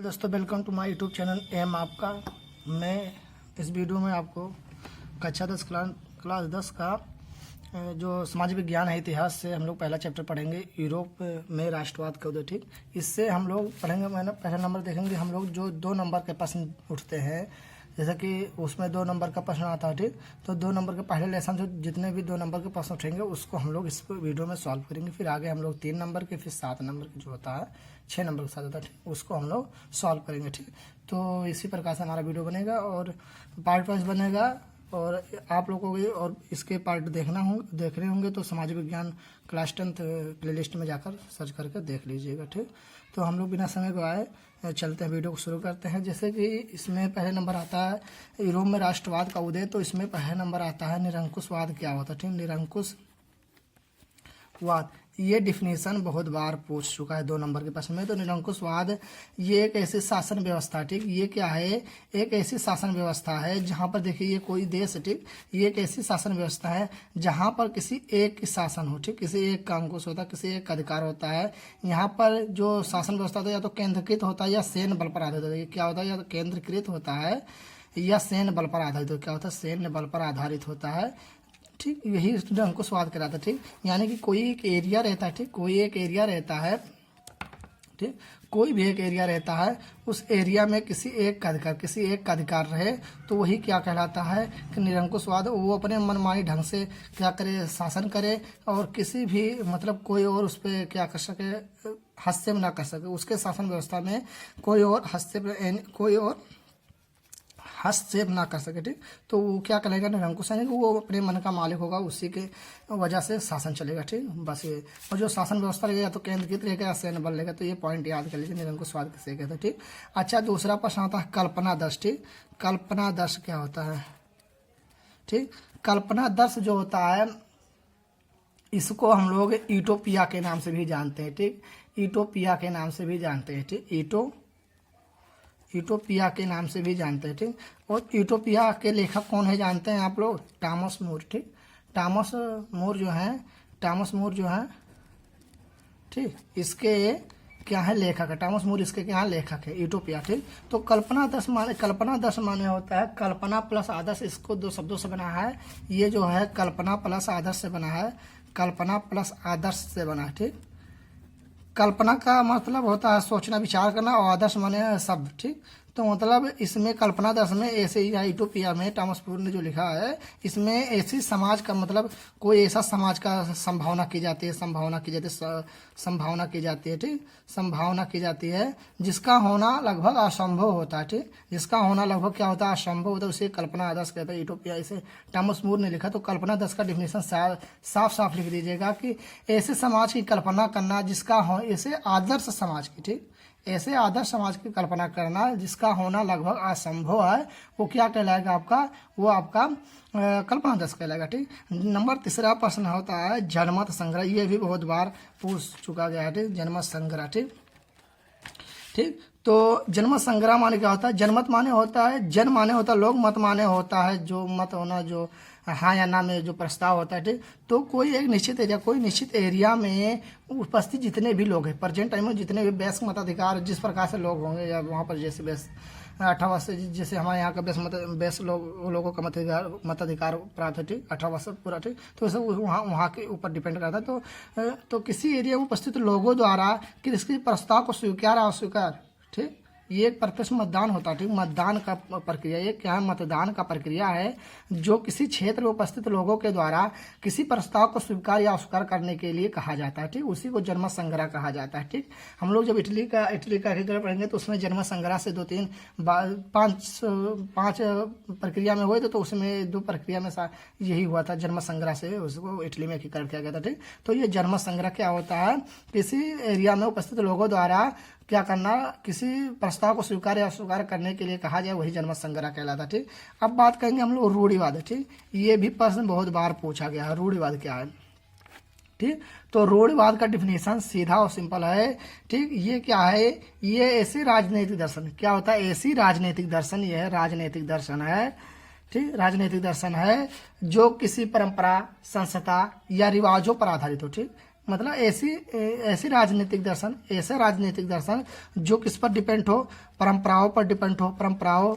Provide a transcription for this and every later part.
दोस्तों welcome to my YouTube channel एम आपका। मैं इस वीडियो में आपको कक्षा 10 क्लास 10 का जो समाज विज्ञान है इतिहास से हम लोग पहला चैप्टर पढ़ेंगे, यूरोप में राष्ट्रवाद का उदय। ठीक, इससे हम लोग पढ़ेंगे। मैंने पहला नंबर देखेंगे हम लोग जो 2 नंबर के प्रश्न उठते हैं, जैसे कि उसमें 2 नंबर का प्रश्न आता है। ठीक, तो 2 नंबर के पहले लेसन से जितने भी 2 नंबर के प्रश्न उठेंगे उसको हम लोग इस वीडियो में सॉल्व करेंगे। फिर आगे हम लोग 3 नंबर के, फिर 7 नंबर के जो होता है, 6 नंबर के साथ होता है, ठीक, उसको हम लोग सॉल्व करेंगे। ठीक, तो इसी प्रकार से हमारा वीडियो बनेगा और पार्ट वाइज बनेगा और आप लोगों को और इसके पार्ट देखने होंगे तो समाज विज्ञान क्लास 10 प्लेलिस्ट में जाकर सर्च करके देख लीजिएगा। ठीक, तो हम लोग बिना समय गवाए चलते हैं, वीडियो को शुरू करते हैं। जैसे कि इसमें पहले नंबर आता है यूरोप में राष्ट्रवाद का उदय, तो इसमें पहले नंबर आता है निरंकुशवाद क्या होता है। ठीक, निरंकुशवाद ये डिफिनेशन बहुत बार पूछ चुका है 2 नंबर के प्रश्न में। तो निरंकुशवाद ये एक ऐसी शासन व्यवस्था, ठीक, ये क्या है, एक ऐसी शासन व्यवस्था है जहाँ पर देखिए ये कोई देश, ठीक, ये एक ऐसी शासन व्यवस्था है जहाँ पर किसी एक की शासन हो, ठीक, किसी एक का अंकुश होता है, किसी एक का अधिकार होता है। यहाँ पर जो शासन व्यवस्था होता है या तो केंद्रीकृत होता है या सैन्य बल पर आधारित होता है। क्या होता है, या तो केंद्रीकृत होता है या सैन्य बल पर आधारित होता है। क्या होता है, सैन्य बल पर आधारित होता है। ठीक, यही निरंकुशवाद कहलाता है। ठीक, यानी कि कोई एक एरिया रहता है, ठीक, कोई एक एरिया रहता है, ठीक, कोई भी एक एरिया रहता है, उस एरिया में किसी एक का अधिकार रहे तो वही क्या कहलाता है कि निरंकुशवाद। वो अपने मनमानी ढंग से क्या करे, शासन करे और किसी भी मतलब कोई और उस पर क्या कर सके, हस्तक्षेप ना कर सके। उसके शासन व्यवस्था में कोई और हस्तक्षेप ना कर सके। ठीक, तो वो क्या करेगा, निरंकुश, यानी कि वो अपने मन का मालिक होगा, उसी के वजह से शासन चलेगा। ठीक, बस ये। और जो शासन व्यवस्था रहेगा या तो केंद्रीकृत रहेगा या सैन्य बल रहेगा। तो ये पॉइंट याद कर लीजिए, निरंकुशवाद किसे कहते हैं। ठीक, अच्छा, दूसरा प्रश्न आता है कल्पनादर्श। ठीक, कल्पनादर्श क्या होता है। ठीक, कल्पनादर्श जो होता है इसको हम लोग यूटोपिया के नाम से भी जानते हैं। ठीक, यूटोपिया के नाम से भी जानते हैं। ठीक, यूटोपिया के नाम से भी जानते हैं। ठीक, और यूटोपिया के लेखक कौन है जानते हैं आप लोग, टॉमस मोर। ठीक, टॉमस मोर जो है, ठीक, इसके क्या है, लेखक है। टॉमस मोर इसके क्या है, लेखक है, यूटोपिया। ठीक, तो कल्पनादर्श माने होता है कल्पना प्लस आदर्श, इसको 2 शब्दों से बना है। ये जो है कल्पना प्लस आदर्श से बना है, कल्पना प्लस आदर्श से बना है। ठीक, कल्पना का मतलब होता है सोचना, विचार करना, और आदर्श माने शब्द। ठीक, तो मतलब इसमें कल्पना दर्श में ऐसे या यूटोपिया में टॉमस मोर ने जो लिखा है, इसमें ऐसी समाज का मतलब कोई ऐसा समाज का संभावना की जाती है, संभावना की जाती है जिसका होना लगभग असंभव होता है। ठीक, जिसका होना लगभग क्या होता है, असंभव होता है, उसे कल्पना आदर्श कहते हैं। यूटोपिया इसे टॉमस मोर ने लिखा। तो कल्पना दर्श का डिफिनेशन साफ साफ लिख दीजिएगा कि ऐसे समाज की कल्पना करना जिसका हो, ऐसे आदर्श समाज की, ठीक, ऐसे आदर्श समाज की कल्पना करना जिसका होना लगभग असंभव है, वो क्या कहलाएगा आपका, वो आपका कल्पना दर्श कहलाएगा। ठीक, नंबर तीसरा प्रश्न होता है जनमत संग्रह। ये भी बहुत बार पूछ चुका गया है। ठीक, जनमत संग्रह। ठीक, तो जनमत संग्रह माने क्या होता है, जनमत माने होता है, जन माने होता है लोग, मत माने होता है जो मत होना, जो हाँ या ना में जो प्रस्ताव होता है। ठीक, तो कोई निश्चित एरिया में उपस्थित जितने भी लोग हैं, प्रेजेंट टाइम में जितने भी वयस्क मताधिकार जिस प्रकार से लोग होंगे, या वहाँ पर जैसे 18 वर्ष से, जैसे हमारे यहाँ का वयस्क लोगों का मताधिकार प्राप्त है। ठीक, 18 वर्ष पूरा। ठीक, तो सब वहाँ के ऊपर डिपेंड करता है। तो किसी एरिया में उपस्थित लोगों द्वारा किसी प्रस्ताव को स्वीकार अस्वीकार, ठीक, ये एक प्रत्यक्ष मतदान होता है। ठीक, मतदान का प्रक्रिया, ये क्या है, मतदान का प्रक्रिया है जो किसी क्षेत्र में उपस्थित लोगों के द्वारा किसी प्रस्ताव को स्वीकार या अस्वीकार करने के लिए कहा जाता है। ठीक, उसी को जनमत संग्रह कहा जाता है। ठीक, हम लोग जब इटली का एकीकरण पढ़ेंगे तो उसमें जनमत संग्रह से 5 प्रक्रिया में हुए थे, तो उसमें 2 प्रक्रिया में यही हुआ था, जनमत संग्रह से उसको इटली में एकीकरण किया गया था। ठीक, तो ये जनमत संग्रह क्या होता है, किसी एरिया में उपस्थित लोगों द्वारा क्या करना, किसी प्रस्ताव को स्वीकार या अस्वीकार करने के लिए कहा जाए, वही जनमत संग्रह कहलाता है। ठीक, अब बात करेंगे हम लोग रूढ़िवाद। ठीक, ये भी प्रश्न बहुत बार पूछा गया है, रूढ़िवाद क्या है। ठीक, तो रूढ़िवाद का डिफिनेशन सीधा और सिंपल है। ठीक, ये क्या है, ये ऐसी राजनीतिक दर्शन, क्या होता है, ऐसी राजनीतिक दर्शन, यह राजनीतिक दर्शन है। ठीक, राजनीतिक दर्शन है जो किसी परंपरा, संस्था या रिवाजों पर आधारित हो। ठीक, मतलब ऐसे राजनीतिक दर्शन जो किस पर डिपेंड हो, परंपराओं पर डिपेंड हो, परंपराओं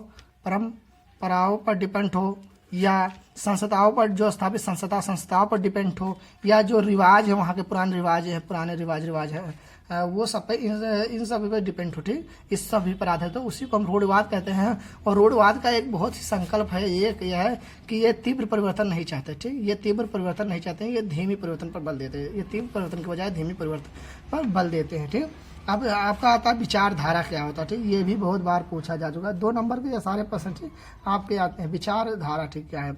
पर डिपेंड हो, या संस्थाओं पर, जो स्थापित संस्थाओं पर डिपेंड हो, या जो रिवाज है वहाँ के पुराने रिवाज है वो सब पे, इन सभी पर डिपेंड हो। ठीक, इस सभी पर आधारित, तो उसी को हम रूढ़वाद कहते हैं। और रूढ़वाद का एक बहुत ही संकल्प है, एक यह है कि ये तीव्र परिवर्तन नहीं चाहते। ठीक, ये तीव्र परिवर्तन नहीं चाहते हैं, ये धीमी परिवर्तन पर बल देते हैं। ये तीव्र परिवर्तन के बजाय धीमी परिवर्तन पर बल देते हैं। ठीक, अब आपका आता है विचारधारा क्या होता है। ठीक, ये भी बहुत बार पूछा जा चुका है, 2 नंबर के सारे प्रश्न ठीक आपके आते हैं। विचारधारा ठीक क्या है।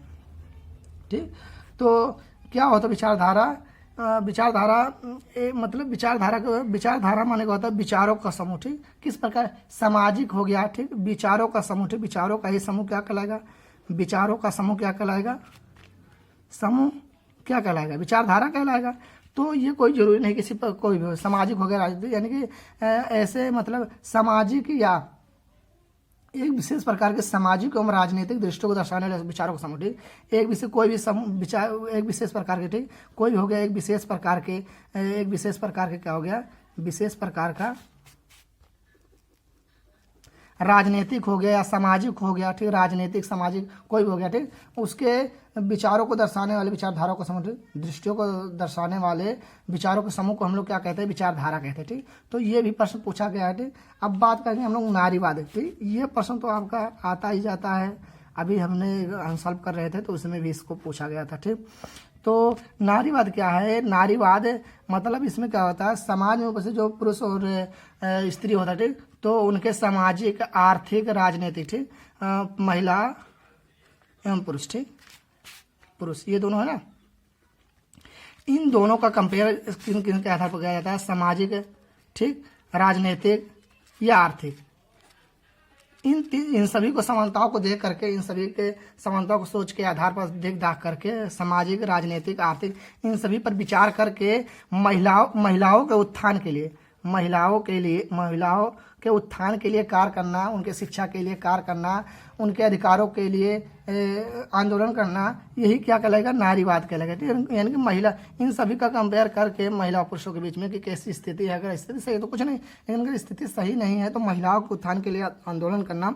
ठीक, तो क्या होता है विचारधारा। विचारधारा मतलब विचारधारा माने का होता है विचारों का समूह। ठीक, किस प्रकार, सामाजिक हो गया। ठीक, विचारों का समूह। ठीक, विचारों का ही समूह क्या कहलाएगा, विचारों का समूह क्या कहलाएगा, समूह क्या कहलाएगा, विचारधारा कहलाएगा। तो ये कोई जरूरी नहीं किसी पर कोई भी सामाजिक हो गया, राजनीतिक, यानी कि ऐसे मतलब सामाजिक या एक विशेष प्रकार के सामाजिक एवं राजनीतिक दृष्टियों को दर्शाने वाले विचारों का समूह। ठीक, एक विशेष कोई भी विचार, एक विशेष प्रकार के, ठीक, कोई भी हो गया एक विशेष प्रकार के क्या हो गया, विशेष प्रकार का राजनीतिक हो गया या सामाजिक हो गया। ठीक, राजनीतिक सामाजिक कोई भी हो गया। ठीक, उसके विचारों को दर्शाने वाले विचारधारा को समूह, दृष्टियों को दर्शाने वाले विचारों के समूह को हम लोग क्या कहते हैं, विचारधारा कहते हैं। ठीक, तो ये भी प्रश्न पूछा गया है। ठीक, अब बात करेंगे हम लोग नारीवाद। ठीक, ये प्रश्न तो आपका आता ही जाता है, अभी हमने सॉल्व कर रहे थे तो उसमें भी इसको पूछा गया था। ठीक, तो नारीवाद क्या है। नारीवाद मतलब इसमें क्या होता है, समाज में वैसे जो पुरुष और स्त्री होता है, ठीक, तो उनके सामाजिक, आर्थिक, राजनीतिक, ठीक, महिला एवं पुरुष, ठीक, पुरुष ये दोनों है ना, इन दोनों का कंपेयर किन किन के आधार पर किया जाता है, सामाजिक, ठीक, राजनीतिक या आर्थिक। इन सभी को समानताओं को देख करके, इन सभी के समानताओं को सोच के आधार पर देख दाख करके, सामाजिक, राजनीतिक, आर्थिक, इन सभी पर विचार करके महिलाओं के उत्थान के लिए, महिलाओं के उत्थान के लिए कार्य करना, उनके शिक्षा के लिए कार्य करना, उनके अधिकारों के लिए आंदोलन करना, यही क्या कहलाएगा, नारीवाद कहलाएगा। यानी कि महिला, इन सभी का कंपेयर करके महिला और पुरुषों के बीच में कि कैसी स्थिति है, अगर स्थिति सही है तो कुछ नहीं, लेकिन अगर स्थिति सही नहीं है तो महिलाओं के उत्थान के लिए आंदोलन करना,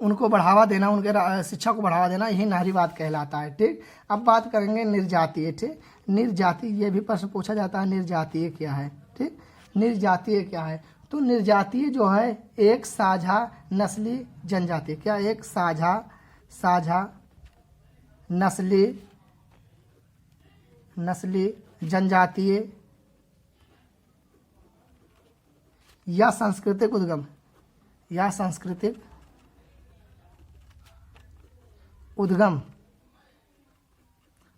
उनको बढ़ावा देना, उनके शिक्षा को बढ़ावा देना, यही नारीवाद कहलाता है। ठीक, अब बात करेंगे निर्जातीय। ठीक, निर्जातीय, ये भी प्रश्न पूछा जाता है, निर्जातीय क्या है। ठीक, निर्जातीय क्या है, तो निर्जातीय जो है एक साझा नस्ली जनजाति, क्या एक साझा नस्ली जनजातीय या सांस्कृतिक उद्गम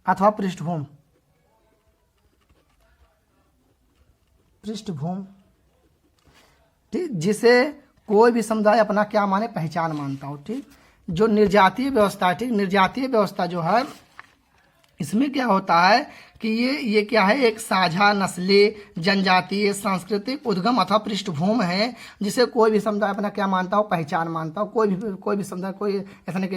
अथवा पृष्ठभूमि, ठीक, जिसे कोई भी समुदाय अपना क्या माने, पहचान मानता हो। ठीक, जो निर्जातीय व्यवस्था है, ठीक, निर्जातीय व्यवस्था जो है इसमें क्या होता है कि ये क्या है, एक साझा नस्ली जनजातीय सांस्कृतिक उद्गम अथवा पृष्ठभूमि है, जिसे कोई भी समुदाय अपना क्या मानता हो, पहचान मानता हो। कोई भी समुदाय, कोई ऐसा नहीं कि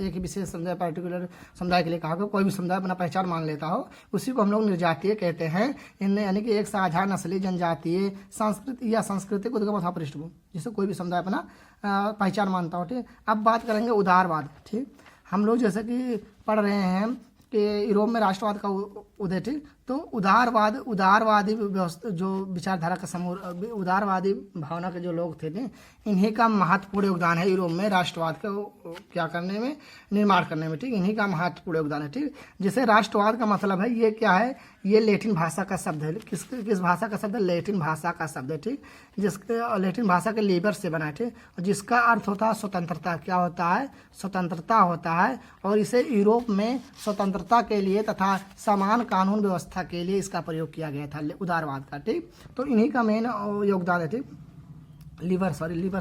एक विशेष समुदाय, पर्टिकुलर समुदाय के लिए कहा, कोई भी समुदाय अपना पहचान मान लेता हो, उसी को हम लोग निर्जातीय कहते हैं। इनमें यानी कि एक साझा नस्ली जनजातीय सांस्कृतिक उद्गम अथवा पृष्ठभूमि, जिसे कोई भी समुदाय अपना पहचान मानता हो। ठीक, अब बात करेंगे उदारवाद। ठीक, हम लोग जैसे कि पढ़ रहे हैं कि यूरोप में राष्ट्रवाद का उदय। ठीक, तो उदारवादी व्यवस्था, जो विचारधारा का समूह, उदारवादी भावना के जो लोग थे, इन्हीं का महत्वपूर्ण योगदान है यूरोप में राष्ट्रवाद को क्या करने में, निर्माण करने में। ठीक, इन्हीं का महत्वपूर्ण योगदान है। ठीक, जैसे राष्ट्रवाद का मतलब है, ये क्या है, ये लैटिन भाषा का शब्द है। किस भाषा का शब्द है, लैटिन भाषा का शब्द है। ठीक, जिसके लैटिन भाषा के लिबर से बना है। ठीक, जिसका अर्थ होता है स्वतंत्रता। क्या होता है, स्वतंत्रता होता है। और इसे यूरोप में स्वतंत्रता के लिए तथा समान कानून व्यवस्था के लिए इसका प्रयोग किया गया था, उदारवाद का। ठीक, तो इन्हीं का मेन योगदान है। ठीक, लीवर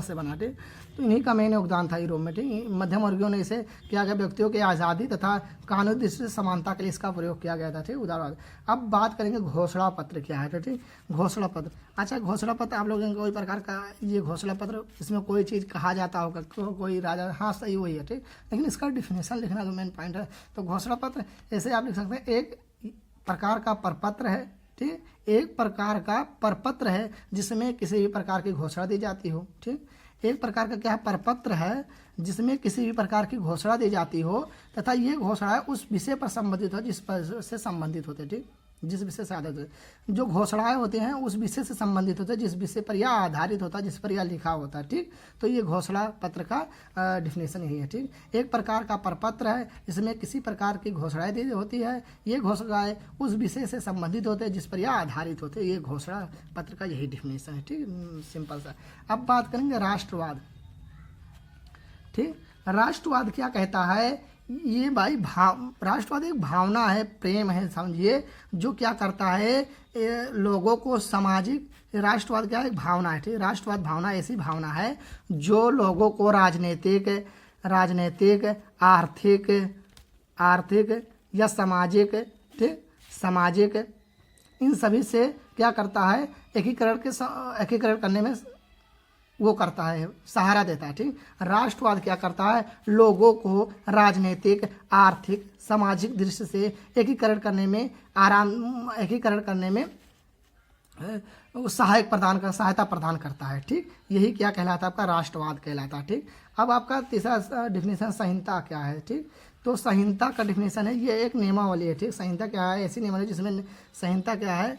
से बना। ठीक, तो इन्हीं का मेन योगदान था यूरोप में। ठीक, मध्यम वर्गीयों ने इसे किया गया, व्यक्तियों की आज़ादी तथा कानूनी दृष्टि से समानता के लिए इसका प्रयोग किया गया था। ठीक, उदारवाद। अब बात करेंगे घोषणा पत्र क्या है। तो ठीक, घोषणा पत्र, अच्छा, घोषणा पत्र आप लोगों को कोई प्रकार का ये घोषणा पत्र, इसमें कोई चीज़ कहा जाता होगा, कोई राजा, हाँ सही वही है। ठीक, लेकिन इसका डिफिनेशन लिखना जो मेन पॉइंट है। तो घोषणा पत्र ऐसे आप लिख सकते हैं, एक प्रकार का प्रपत्र है। ठीक, एक प्रकार का परपत्र है जिसमें किसी भी प्रकार की घोषणा दी जाती हो। ठीक, एक प्रकार का क्या है, परपत्र है जिसमें किसी भी प्रकार की घोषणा दी जाती हो तथा ये घोषणा उस विषय पर संबंधित हो जिस पर से संबंधित होते। ठीक, जिस विषय से आधारित होते, जो घोषणाएं होती हैं उस विषय से संबंधित होते हैं, जिस विषय पर यह आधारित होता है, जिस पर यह लिखा होता है। ठीक, तो ये घोषणा पत्र का डिफिनेशन यही है। ठीक, एक प्रकार का प्रपत्र है इसमें किसी प्रकार की घोषणाएं दी होती है, ये घोषणाएं उस विषय से संबंधित होते हैं जिस पर यह आधारित होते हैं, ये घोषणा पत्र का यही डिफिनेशन है। ठीक, सिंपल सा। अब बात करेंगे राष्ट्रवाद। ठीक, राष्ट्रवाद क्या कहता है, ये भाई राष्ट्रवाद एक भावना है, प्रेम है, समझिए, जो क्या करता है, लोगों को सामाजिक, राष्ट्रवाद क्या है, एक भावना है। ठीक, राष्ट्रवाद भावना ऐसी भावना है जो लोगों को राजनीतिक, आर्थिक या सामाजिक, ठीक, सामाजिक इन सभी से क्या करता है, एकीकरण करने में वो करता है, सहारा देता है। ठीक, राष्ट्रवाद क्या करता है, लोगों को राजनीतिक, आर्थिक, सामाजिक दृष्टि से एकीकरण करने में सहायता प्रदान करता है। ठीक, यही क्या कहलाता है, आपका राष्ट्रवाद कहलाता है। ठीक, अब आपका तीसरा डिफिनेशन संहिता क्या है। ठीक, तो संहिता का डिफिनेशन है, ये एक नियमावली है। ठीक, संहिता क्या है, ऐसी नियमावली जिसमें संहिता क्या है,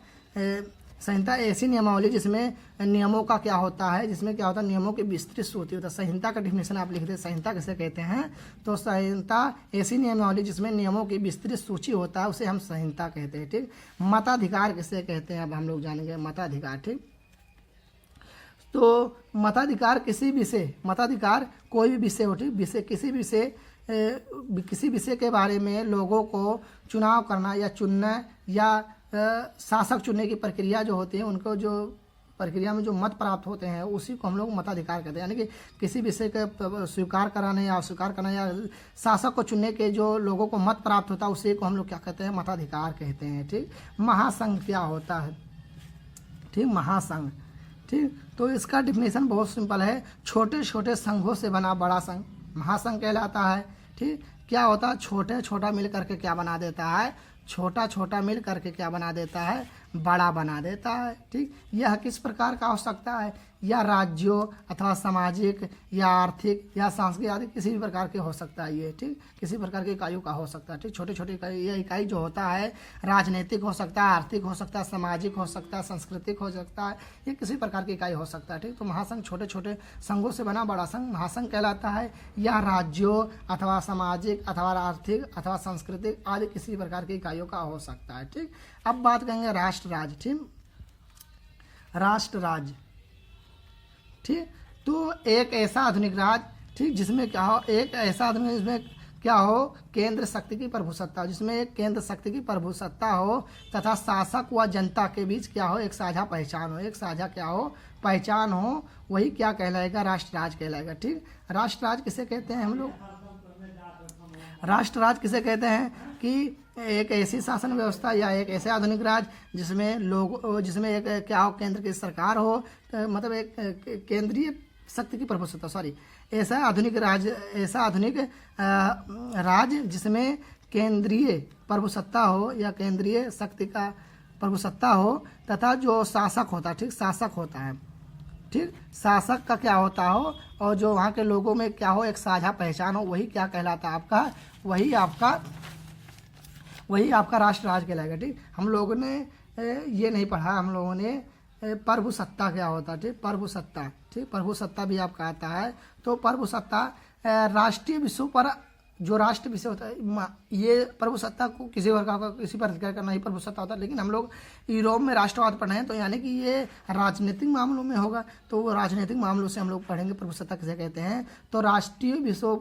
संहिता ऐसी नियमावली जिसमें नियमों का क्या होता है, जिसमें क्या होता है, नियमों की विस्तृत सूची होता है। संहिता का डिफिनेशन आप लिखते हैं, संहिता किसे कहते हैं, तो संहिता ऐसी नियमावली जिसमें नियमों की विस्तृत सूची होता है, उसे हम संहिता कहते हैं। ठीक, मताधिकार किसे कहते हैं, अब हम लोग जानेंगे मताधिकार। ठीक, तो मताधिकार मताधिकार कोई भी विषय हो, ठीक, किसी विषय के बारे में लोगों को चुनाव करना या चुनना या शासक चुनने की प्रक्रिया जो होती है, उनको जो प्रक्रिया में जो मत प्राप्त होते हैं उसी को हम लोग मताधिकार कहते हैं। यानी कि किसी विषय का स्वीकार कराने या अस्वीकार करना या शासक को चुनने के जो लोगों को मत प्राप्त होता है उसी को हम लोग क्या कहते हैं, मताधिकार कहते हैं। ठीक, महासंघ क्या होता है, ठीक, महासंघ। ठीक, तो इसका डिफिनेशन बहुत सिंपल है, छोटे छोटे संघों से बना बड़ा संघ महासंघ कहलाता है। ठीक, क्या होता है, छोटा मिल करके क्या बना देता है, छोटा मिल करके क्या बना देता है, बड़ा बना देता है। ठीक, यह किस प्रकार का हो सकता है, या राज्यों अथवा सामाजिक या आर्थिक या सांस्कृतिक आदि किसी भी प्रकार के हो सकता है ये। ठीक, किसी प्रकार की इकाइयों का हो सकता है। ठीक, छोटे यह इकाई जो होता है राजनीतिक हो सकता है, आर्थिक हो सकता है, सामाजिक हो सकता है, सांस्कृतिक हो सकता है, ये किसी प्रकार की इकाई हो सकता है। ठीक, तो महासंघ छोटे छोटे संघों से बना बड़ा संघ महासंघ कहलाता है। यह राज्यों अथवा सामाजिक अथवा आर्थिक अथवा सांस्कृतिक आदि किसी प्रकार की इकाइयों का हो सकता है। ठीक, अब बात करेंगे राष्ट्रराज। ठीक, राष्ट्रराज। ठीक, तो एक ऐसा आधुनिक राज, ठीक, जिसमें क्या हो, एक ऐसा आधुनिक जिसमें क्या हो, केंद्र शक्ति की प्रभुसत्ता, जिसमें एक केंद्र शक्ति की प्रभुसत्ता हो तथा शासक व जनता के बीच क्या हो, एक साझा पहचान हो, एक साझा क्या हो, पहचान हो, वही क्या कहलाएगा, राष्ट्रराज कहलाएगा। ठीक, राष्ट्रराज किसे कहते हैं हम लोग, राष्ट्रराज किसे कहते हैं कि एक ऐसी शासन व्यवस्था या एक ऐसे आधुनिक राज जिसमें एक क्या हो, केंद्र की सरकार हो, मतलब एक केंद्रीय शक्ति की प्रभुसत्ता, ऐसा आधुनिक राज जिसमें केंद्रीय प्रभुसत्ता हो या केंद्रीय शक्ति का प्रभुसत्ता हो तथा जो शासक होता है, ठीक, शासक होता है। ठीक, शासक का क्या होता हो और जो वहाँ के लोगों में क्या हो, एक साझा पहचान हो, वही क्या कहलाता है आपका, वही आपका राष्ट्रराज कहलाएगा। ठीक, हम लोगों ने ये नहीं पढ़ा, हम लोगों ने प्रभुसत्ता क्या होता है। ठीक, प्रभुसत्ता, ठीक, प्रभुसत्ता भी आपका आता है। तो प्रभुसत्ता राष्ट्रीय विषयों पर जो राष्ट्र विषय होता है, ये प्रभुसत्ता को किसी प्रकार का किसी पर अधिकार करना ही प्रभुसत्ता होता है। लेकिन हम लोग यूरोप में राष्ट्रवाद पढ़े हैं, तो यानी कि ये राजनीतिक मामलों में होगा, तो वो राजनीतिक मामलों से हम लोग पढ़ेंगे प्रभुसत्ता किसे कहते हैं। तो राष्ट्रीय विषयों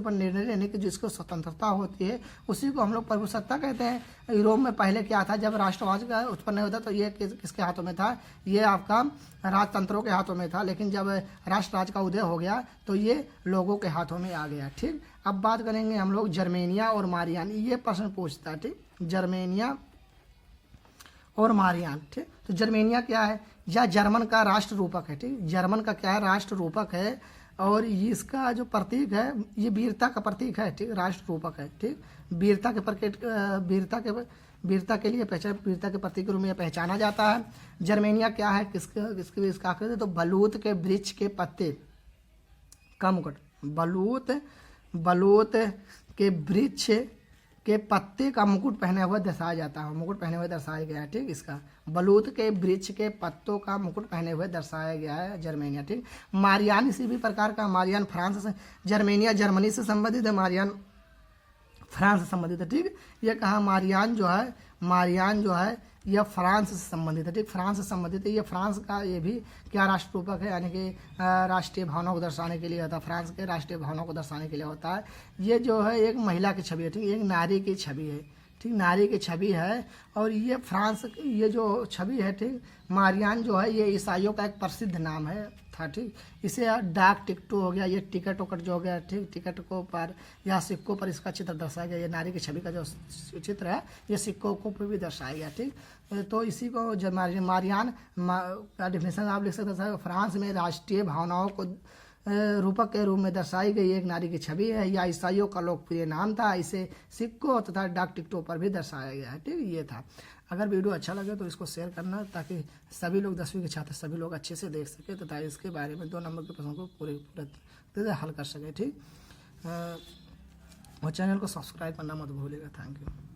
पर निर्णय लेने की जिसको स्वतंत्रता होती है उसी को हम लोग प्रभुसत्ता कहते हैं। यूरोप में पहले क्या था, जब राष्ट्रवाद का उत्पन्न होता तो ये किसके हाथों में था, ये आपका राजतंत्रों के हाथों में था। लेकिन जब राष्ट्रराज का उदय हो गया तो ये लोगों के हाथों में आ गया। ठीक, अब बात करेंगे हम लोग जर्मेनिया और मारियान, ये प्रश्न पूछता है। ठीक, जर्मेनिया और मारियान। ठीक, तो जर्मेनिया क्या है, या जर्मन का राष्ट्र रूपक है। ठीक, जर्मन का क्या है, राष्ट्र रूपक है, और इसका जो प्रतीक है ये वीरता का प्रतीक है। ठीक, राष्ट्र रूपक है। ठीक, वीरता के वीरता के लिए पहचान, वीरता के प्रतीक के रूप में यह पहचाना जाता है। जर्मेनिया क्या है, किसके इसका आकृति, तो बलूत के वृक्ष के पत्ते का मुकुट, बलूत के वृक्ष के पत्ते का मुकुट पहने हुए दर्शाया जाता है, मुकुट पहने हुए दर्शाया गया है। ठीक, इसका बलूत के वृक्ष के पत्तों का मुकुट पहने हुए दर्शाया गया है जर्मेनिया। ठीक, मारियान इसी भी प्रकार का, मारियान फ्रांस से, जर्मेनिया जर्मनी से संबंधित है, मारियान फ्रांस से संबंधित है। ठीक, ये कहा मारियान जो है यह फ्रांस से संबंधित है। ठीक, फ्रांस से संबंधित है। ये फ्रांस का ये भी क्या राष्ट्ररूपक है, यानी कि राष्ट्रीय भावनाओं को दर्शाने के लिए होता है, फ्रांस के राष्ट्रीय भावनाओं को दर्शाने के लिए होता है। ये जो है एक महिला की छवि है। ठीक, एक नारी की छवि है। ठीक, नारी की छवि है और ये फ्रांस ये जो छवि है, ठीक, मारियान जो है ये ईसाइयों का एक प्रसिद्ध नाम है था। ठीक, इसे डाक टिकटों हो गया, ये टिकट वकट जो हो गया, ठीक, टिकट को पर या सिक्कों पर इसका चित्र दर्शाया गया। ये नारी की छवि का जो चित्र है ये सिक्कों को पर भी दर्शाया गया। ठीक, तो इसी को जब मारियान का डिफिनेशन आप लिख सकते हैं, फ्रांस में राष्ट्रीय भावनाओं को रूपक के रूप में दर्शाई गई एक नारी की छवि है। या ईसाइयों का लोकप्रिय नाम था। इसे सिक्कों तथा डाक टिकटों पर भी दर्शाया गया है। ठीक, ये था। अगर वीडियो अच्छा लगे तो इसको शेयर करना, ताकि सभी लोग 10वीं के छात्र सभी लोग अच्छे से देख सके तथा इसके बारे में 2 नंबर के प्रश्नों को पूरे हल कर सके। ठीक, और चैनल को सब्सक्राइब करना मत भूलिएगा। Thank you.